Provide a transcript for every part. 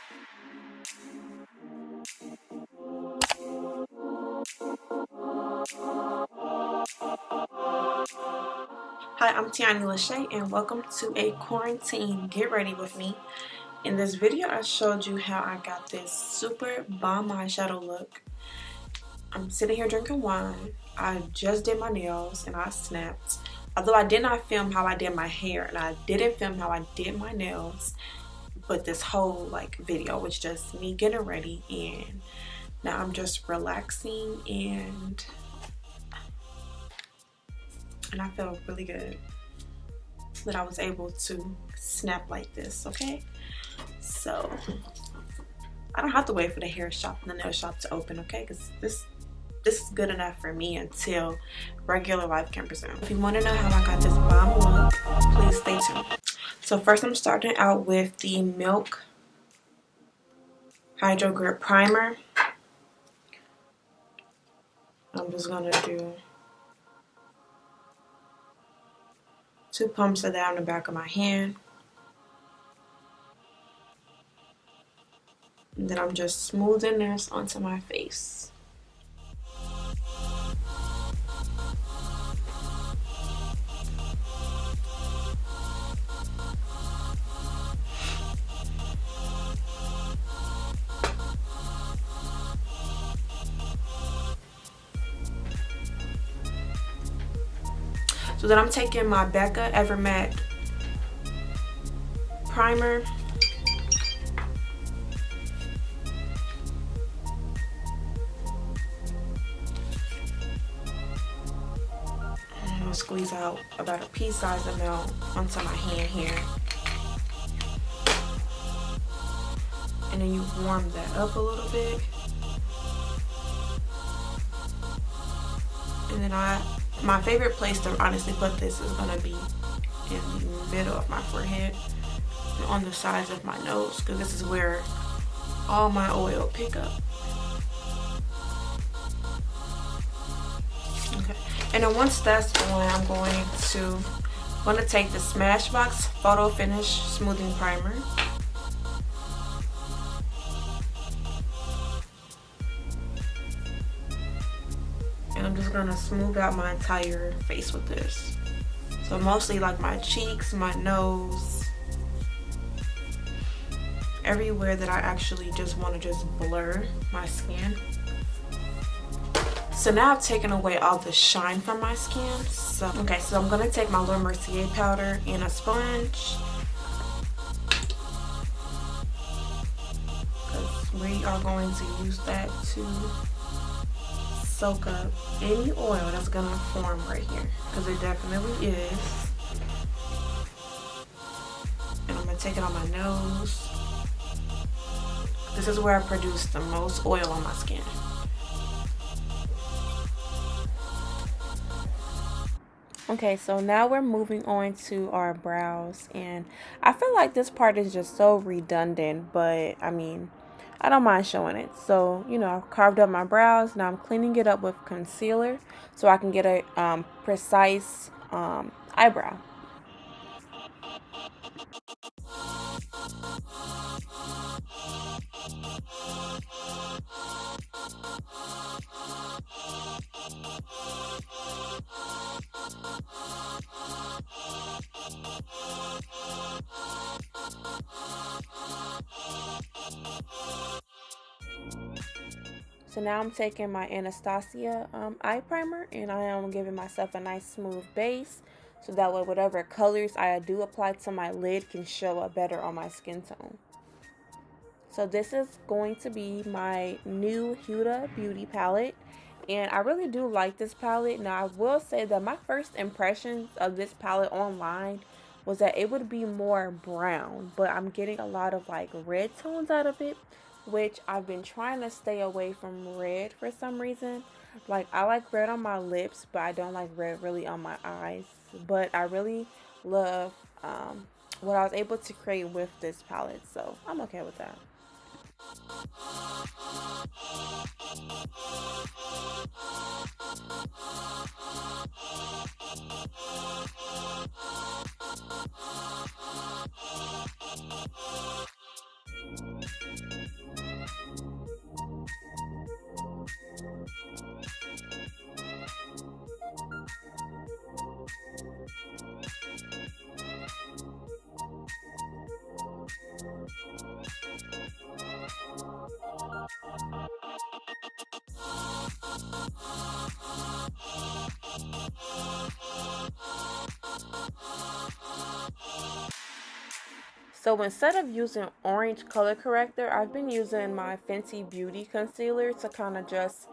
Hi, I'm Tiani Lachey and welcome to a quarantine get ready with me. In this video I showed you how I got this super bomb eyeshadow look. I'm sitting here drinking wine. I just did my nails and I snapped. Although I did not film how I did my hair and I didn't film how I did my nails, but this whole video was just me getting ready, and now I'm just relaxing and I feel really good that I was able to snap like this. Okay, so I don't have to wait for the hair shop and the nail shop to open, okay, because this is good enough for me until regular life can resume. If you want to know how I got this bomb look, please stay tuned. So first I'm starting out with the Milk Hydro Grip Primer. I'm just gonna do 2 pumps of that on the back of my hand. And then I'm just smoothing this onto my face. So then I'm taking my Becca Evermatte primer. I'm gonna squeeze out about a pea-sized amount onto my hand here. And then you warm that up a little bit. And then my favorite place to honestly put this is gonna be in the middle of my forehead and on the sides of my nose, because this is where all my oil pick up. Okay, and then once that's on, I'm going to take the Smashbox Photo Finish Smoothing Primer. And I'm just gonna smooth out my entire face with this. So mostly like my cheeks, my nose, everywhere that I actually just want to just blur my skin. So now I've taken away all the shine from my skin. So I'm gonna take my Laura Mercier powder and a sponge, because we are going to use that to soak up any oil that's gonna form right here, because it definitely is. And I'm gonna take it on my nose. This is where I produce the most oil on my skin. Okay, so now we're moving on to our brows, and I feel like this part is just so redundant, but I mean, I don't mind showing it. So, you know, I've carved up my brows. Now I'm cleaning it up with concealer so I can get a precise eyebrow. So now I'm taking my Anastasia eye primer, and I am giving myself a nice smooth base, so that way whatever colors I do apply to my lid can show up better on my skin tone. So this is going to be my new HUDA beauty palette, and I really do like this palette. Now I will say that my first impressions of this palette online was that it would be more brown, but I'm getting a lot of like red tones out of it, which I've been trying to stay away from red for some reason. Like, I like red on my lips, but I don't like red really on my eyes. But I really love what I was able to create with this palette, so I'm okay with that. So instead of using orange color corrector, I've been using my Fenty Beauty concealer to kind of just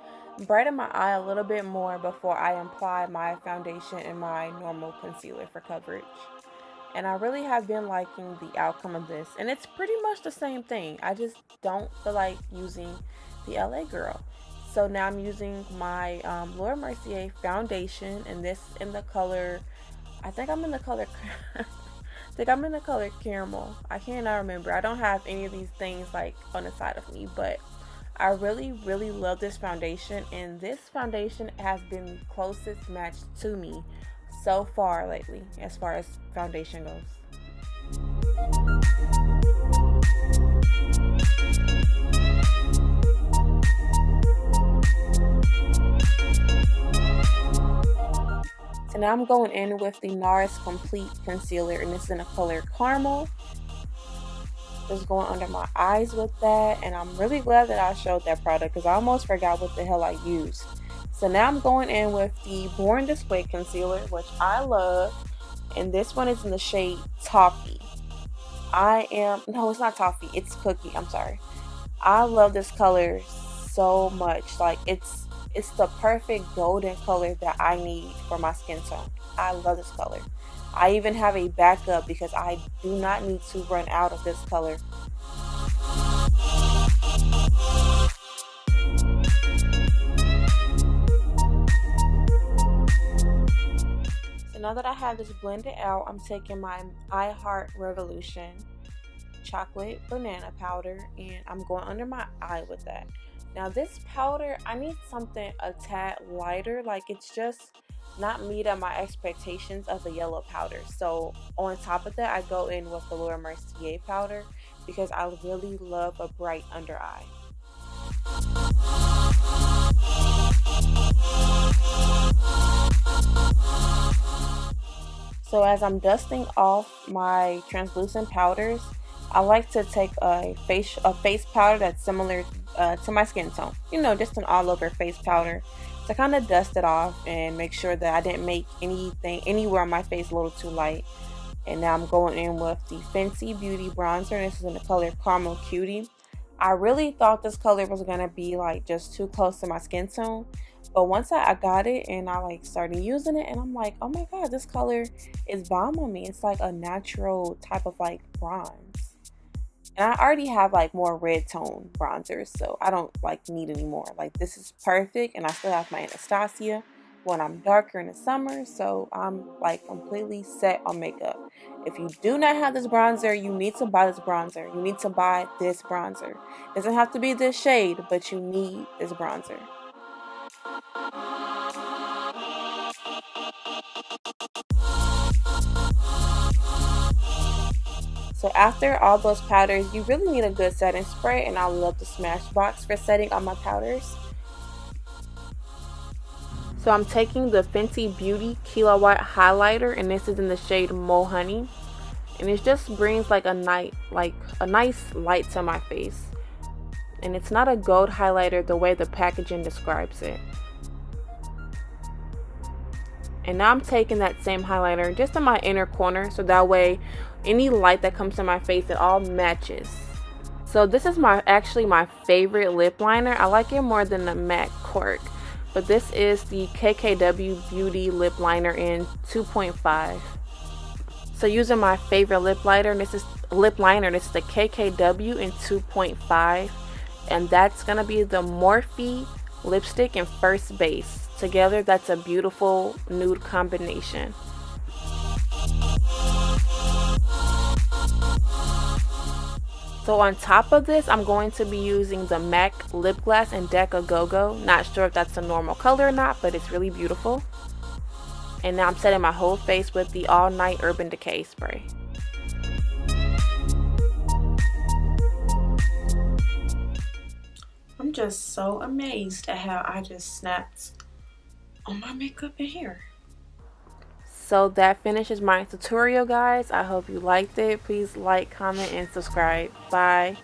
brighten my eye a little bit more before I apply my foundation and my normal concealer for coverage. And I really have been liking the outcome of this. And it's pretty much the same thing. I just don't feel like using the LA Girl. So now I'm using my Laura Mercier foundation, and this in the color, I think I'm in the color, I think I'm in the color caramel. I cannot remember. I don't have any of these things like on the side of me, but I really, really love this foundation, and this foundation has been the closest match to me so far lately as far as foundation goes. So now I'm going in with the NARS Complete Concealer, and this is in the color Caramel. Just going under my eyes with that, and I'm really glad that I showed that product because I almost forgot what the hell I used. So now I'm going in with the Born This Way concealer, which I love, and this one is in the shade Toffee. No, it's not Toffee, it's Cookie, I'm sorry. I love this color so much. Like it's the perfect golden color that I need for my skin tone. I love this color. I even have a backup because I do not need to run out of this color. So now that I have this blended out, I'm taking my I Heart Revolution chocolate banana powder, and I'm going under my eye with that. Now this powder, I need something a tad lighter, like it's just not meet up my expectations of the yellow powder. So on top of that, I go in with the Laura Mercier powder because I really love a bright under eye. So as I'm dusting off my translucent powders, I like to take a face powder that's similar to my skin tone. You know, just an all over face powder to kind of dust it off and make sure that I didn't make anything anywhere on my face a little too light. And now I'm going in with the Fenty Beauty bronzer. This is in the color Caramel Cutie. I really thought this color was gonna be like just too close to my skin tone, but once I got it and I like started using it, and I'm like, oh my god, this color is bomb on me. It's like a natural type of like bronze. And I already have like more red tone bronzers, so I don't like need any more. Like this is perfect, and I still have my Anastasia when I'm darker in the summer, so I'm like completely set on makeup. If you do not have this bronzer, you need to buy this bronzer. You need to buy this bronzer. It doesn't have to be this shade, but you need this bronzer. So after all those powders, you really need a good setting spray, and I love the Smashbox for setting on my powders. So I'm taking the Fenty Beauty Kilowatt Highlighter, and this is in the shade Mo Honey, and it just brings like a nice light to my face. And it's not a gold highlighter the way the packaging describes it. And now I'm taking that same highlighter just in my inner corner, so that way any light that comes to my face, it all matches. So this is actually my favorite lip liner. I like it more than the MAC Cork, but this is the KKW Beauty Lip Liner in 2.5. So using my favorite lip liner, this is the KKW in 2.5, and that's gonna be the Morphe lipstick in First Base. Together, that's a beautiful nude combination. So on top of this, I'm going to be using the MAC Lip Gloss in Deca Go-Go. Not sure if that's a normal color or not, but it's really beautiful. And now I'm setting my whole face with the All Night Urban Decay spray. I'm just so amazed at how I just snapped on my makeup and hair. So that finishes my tutorial, guys. I hope you liked it. Please like, comment, and subscribe. Bye.